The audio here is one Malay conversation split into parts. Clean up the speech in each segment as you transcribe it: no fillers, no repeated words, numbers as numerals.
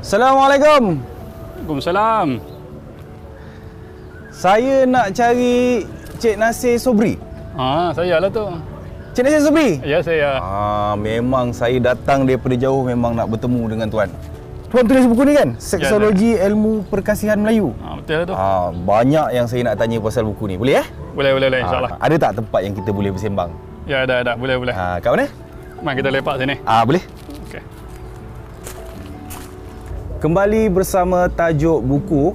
Assalamualaikum. Waalaikumsalam. Saya nak cari Cik Nasir Sobri. Saya lah tu. Cik Nasir Sobri? Ya, saya. Memang saya datang daripada jauh memang nak bertemu dengan tuan. Tuan tulis buku ni kan? Seksologi Ilmu Perkasihan Melayu. Betul lah tu. Banyak yang saya nak tanya pasal buku ni. Boleh Boleh insyaAllah. Ada tak tempat yang kita boleh bersembang? Ya, ada. Boleh. Kat mana? Mari kita lepak sini. Boleh. Okey. Kembali bersama tajuk buku.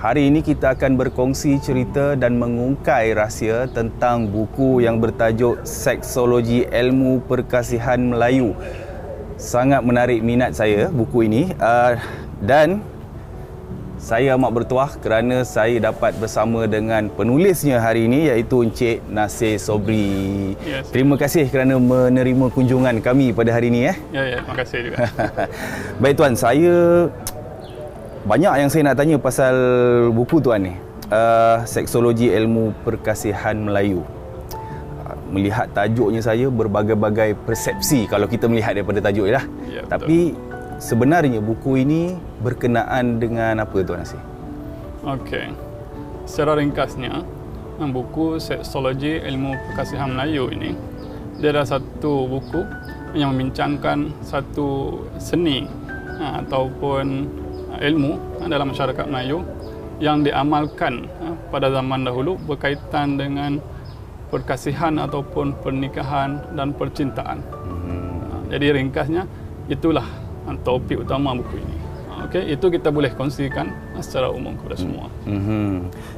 Hari ini kita akan berkongsi cerita dan mengungkai rahsia tentang buku yang bertajuk Seksologi Ilmu Perkasihan Melayu. Sangat menarik minat saya buku ini, dan saya amat bertuah kerana saya dapat bersama dengan penulisnya hari ini, iaitu Encik Nasir Sobri. Yes. Terima kasih kerana menerima kunjungan kami pada hari ini. Ya, terima kasih juga. Baik tuan, saya banyak yang saya nak tanya pasal buku tuan ni. Seksologi Ilmu Perkasihan Melayu. Melihat tajuknya saya berbagai-bagai persepsi kalau kita melihat daripada tajuk ni lah. Ya, tapi sebenarnya buku ini berkenaan dengan apa tuan Nasir? Okey. Secara ringkasnya, buku Seksologi Ilmu Perkasihan Melayu ini, dia adalah satu buku yang membincangkan satu seni ataupun ilmu dalam masyarakat Melayu yang diamalkan pada zaman dahulu berkaitan dengan perkasihan ataupun pernikahan dan percintaan. Jadi ringkasnya itulah topik utama buku ini. Okey, itu kita boleh kongsikan secara umum kepada semua.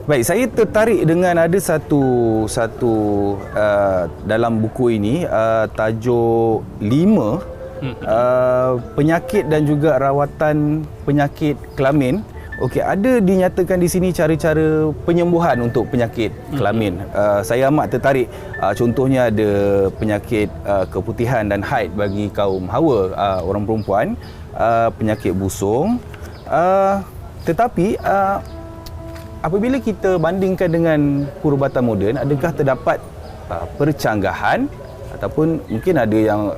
Baik, saya tertarik dengan ada satu dalam buku ini, tajuk 5 penyakit dan juga rawatan penyakit kelamin. Okey, ada dinyatakan di sini cara-cara penyembuhan untuk penyakit kelamin. Saya amat tertarik. Contohnya ada penyakit keputihan dan haid bagi kaum hawa, orang perempuan, penyakit busung. Tetapi apabila kita bandingkan dengan perubatan moden, adakah terdapat percanggahan ataupun mungkin ada yang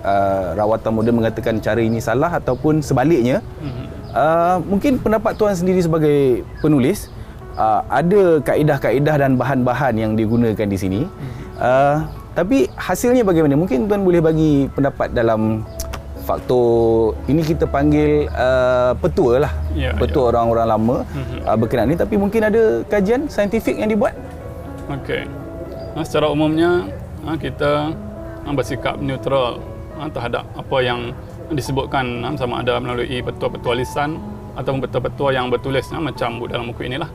rawatan moden mengatakan cara ini salah ataupun sebaliknya? Mungkin pendapat tuan sendiri sebagai penulis, ada kaedah-kaedah dan bahan-bahan yang digunakan di sini. Tapi hasilnya bagaimana? Mungkin tuan boleh bagi pendapat dalam faktor ini, kita panggil petua lah. Petua orang-orang lama berkenaan ini, tapi mungkin ada kajian saintifik yang dibuat. Okey. Secara umumnya kita bersikap neutral terhadap apa yang disebutkan, sama ada melalui petua-petua lisan ataupun petua-petua yang bertulis macam dalam buku inilah.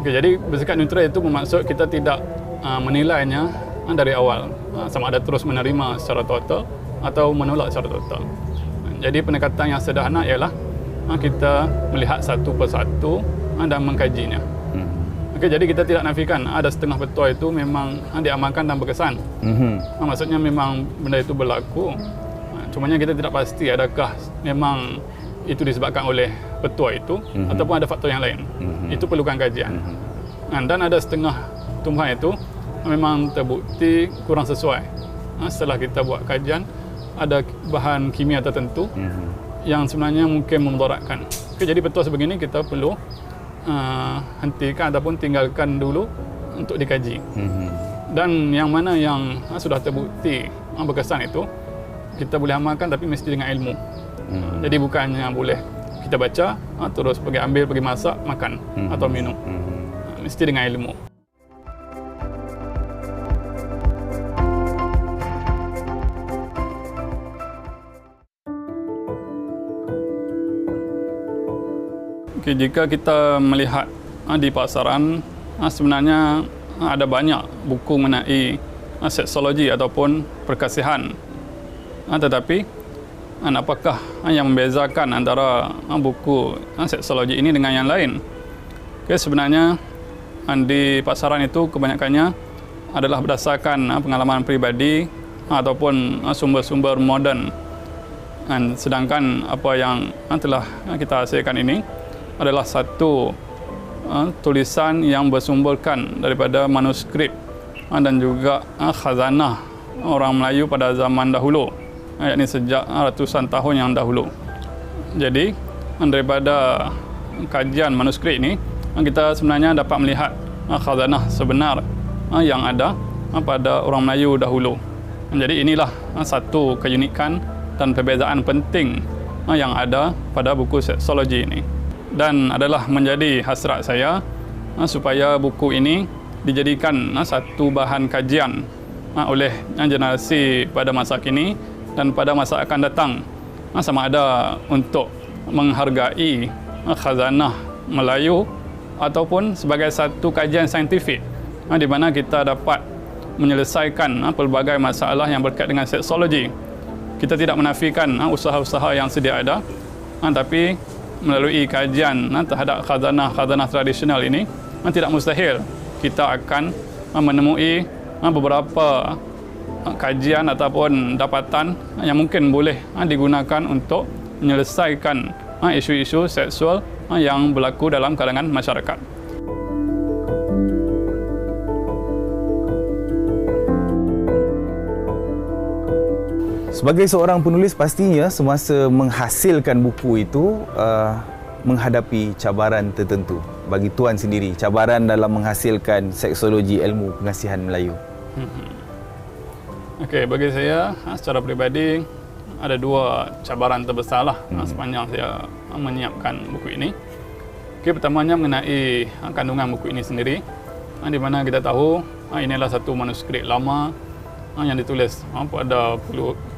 Okay, jadi bersikap neutral itu bermaksud kita tidak menilainya dari awal, sama ada terus menerima secara total atau menolak secara total. Jadi pendekatan yang sederhana ialah kita melihat satu persatu dan mengkajinya. Okay, jadi kita tidak nafikan ada setengah petua itu memang diamalkan dan berkesan. Maksudnya memang benda itu berlaku. Cumanya kita tidak pasti adakah memang itu disebabkan oleh petua itu ataupun ada faktor yang lain. Itu perlukan kajian. Dan ada setengah tumbuhan itu memang terbukti kurang sesuai. Setelah kita buat kajian, ada bahan kimia tertentu yang sebenarnya mungkin memudaratkan. Okay, jadi petua sebegini kita perlu hentikan ataupun tinggalkan dulu untuk dikaji. Dan yang mana yang sudah terbukti berkesan itu kita boleh amalkan, tapi mesti dengan ilmu. Jadi bukannya boleh kita baca terus pergi ambil, pergi masak, makan atau minum. Mesti dengan ilmu. Okay, jika kita melihat di pasaran, sebenarnya ada banyak buku mengenai seksologi ataupun perkasihan. Tetapi apakah yang membezakan antara buku seksologi ini dengan yang lain? Okay, sebenarnya di pasaran itu kebanyakannya adalah berdasarkan pengalaman pribadi ataupun sumber-sumber moden. Sedangkan apa yang telah kita hasilkan ini adalah satu tulisan yang bersumberkan daripada manuskrip dan juga khazanah orang Melayu pada zaman dahulu, yakni sejak ratusan tahun yang dahulu. Jadi daripada kajian manuskrip ini, kita sebenarnya dapat melihat khazanah sebenar yang ada pada orang Melayu dahulu. Jadi inilah satu keunikan dan perbezaan penting yang ada pada buku seksologi ini. Dan adalah menjadi hasrat saya supaya buku ini dijadikan satu bahan kajian oleh generasi pada masa kini dan pada masa akan datang, sama ada untuk menghargai khazanah Melayu ataupun sebagai satu kajian saintifik di mana kita dapat menyelesaikan pelbagai masalah yang berkait dengan seksologi. Kita tidak menafikan usaha-usaha yang sedia ada, tapi melalui kajian terhadap khazanah tradisional ini, tidak mustahil kita akan menemui beberapa kajian ataupun dapatan yang mungkin boleh digunakan untuk menyelesaikan isu-isu seksual yang berlaku dalam kalangan masyarakat. Sebagai seorang penulis, pastinya semasa menghasilkan buku itu menghadapi cabaran tertentu. Bagi Tuan sendiri, cabaran dalam menghasilkan seksologi ilmu pengasihan Melayu. Okey, bagi saya secara peribadi ada dua cabaran terbesarlah sepanjang saya menyiapkan buku ini. Okey, pertamanya mengenai kandungan buku ini sendiri, di mana kita tahu inilah satu manuskrip lama yang ditulis pada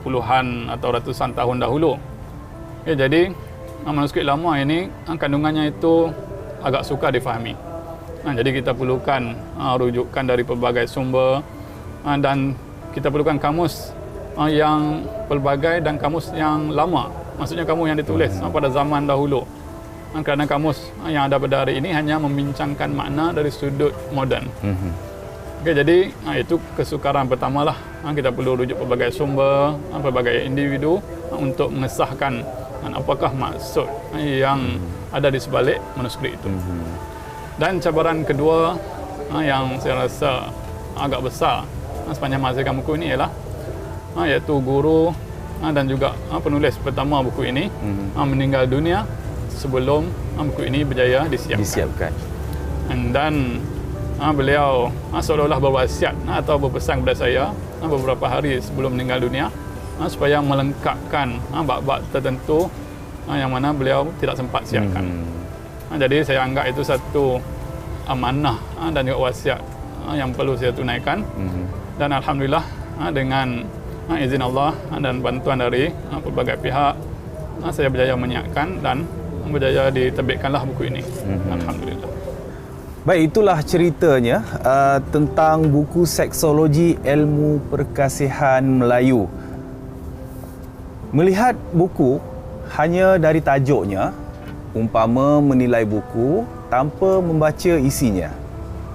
puluhan atau ratusan tahun dahulu. Okay, jadi manuskrip lama ini kandungannya itu agak sukar difahami. Jadi kita perlukan rujukan dari pelbagai sumber dan kita perlukan kamus yang pelbagai dan kamus yang lama. Maksudnya kamus yang ditulis pada zaman dahulu. Kerana kamus yang ada pada hari ini hanya membincangkan makna dari sudut moden. Okay, jadi itu kesukaran pertamalah. Kita perlu rujuk pelbagai sumber, pelbagai individu untuk mengesahkan apakah maksud yang ada di sebalik manuskrip itu. Dan cabaran kedua yang saya rasa agak besar sepanjang menghasilkan buku ini ialah iaitu guru dan juga penulis pertama buku ini meninggal dunia sebelum buku ini berjaya disiapkan. Dan beliau seolah-olah berwasiat atau berpesan kepada saya beberapa hari sebelum meninggal dunia supaya melengkapkan bab-bab tertentu yang mana beliau tidak sempat siapkan. Jadi saya anggap itu satu amanah dan juga wasiat yang perlu saya tunaikan. Dan alhamdulillah dengan izin Allah dan bantuan dari pelbagai pihak, saya berjaya menyiapkan dan berjaya diterbitkanlah buku ini. Alhamdulillah. Baik, itulah ceritanya tentang buku Seksologi Ilmu Perkasihan Melayu. Melihat buku hanya dari tajuknya, umpama menilai buku tanpa membaca isinya,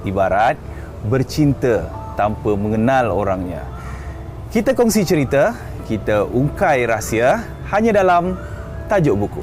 ibarat bercinta tanpa mengenal orangnya. Kita kongsi cerita, kita ungkai rahsia hanya dalam tajuk buku.